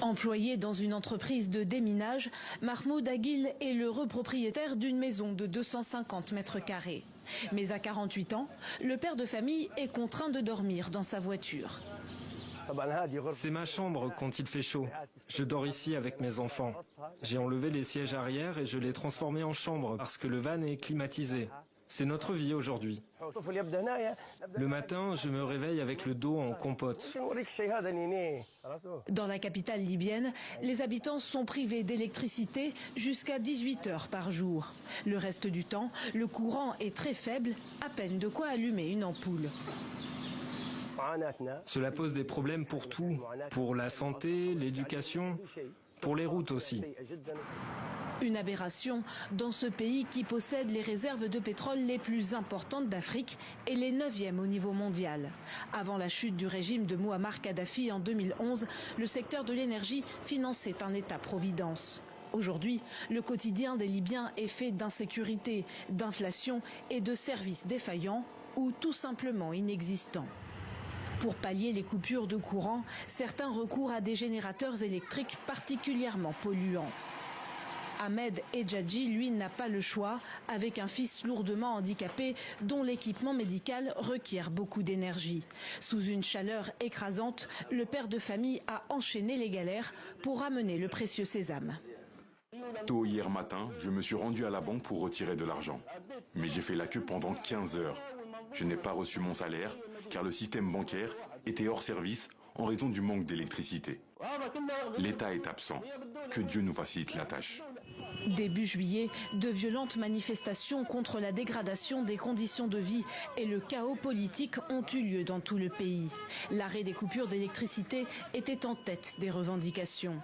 Employé dans une entreprise de déminage, Mahmoud Aguil est l'heureux propriétaire d'une maison de 250 mètres carrés. Mais à 48 ans, le père de famille est contraint de dormir dans sa voiture. C'est ma chambre quand il fait chaud. Je dors ici avec mes enfants. J'ai enlevé les sièges arrière et je l'ai transformé en chambre parce que le van est climatisé. C'est notre vie aujourd'hui. Le matin, je me réveille avec le dos en compote. Dans la capitale libyenne, les habitants sont privés d'électricité jusqu'à 18 heures par jour. Le reste du temps, le courant est très faible, à peine de quoi allumer une ampoule. Cela pose des problèmes pour tout, pour la santé, l'éducation, pour les routes aussi. Une aberration dans ce pays qui possède les réserves de pétrole les plus importantes d'Afrique et les 9e au niveau mondial. Avant la chute du régime de Mouammar Kadhafi en 2011, le secteur de l'énergie finançait un État-providence. Aujourd'hui, le quotidien des Libyens est fait d'insécurité, d'inflation et de services défaillants ou tout simplement inexistants. Pour pallier les coupures de courant, certains recourent à des générateurs électriques particulièrement polluants. Ahmed Edjadji, lui, n'a pas le choix, avec un fils lourdement handicapé dont l'équipement médical requiert beaucoup d'énergie. Sous une chaleur écrasante, le père de famille a enchaîné les galères pour ramener le précieux sésame. Tôt hier matin, je me suis rendu à la banque pour retirer de l'argent. Mais j'ai fait la queue pendant 15 heures. Je n'ai pas reçu mon salaire car le système bancaire était hors service en raison du manque d'électricité. L'État est absent. Que Dieu nous facilite la tâche. Début juillet, de violentes manifestations contre la dégradation des conditions de vie et le chaos politique ont eu lieu dans tout le pays. L'arrêt des coupures d'électricité était en tête des revendications.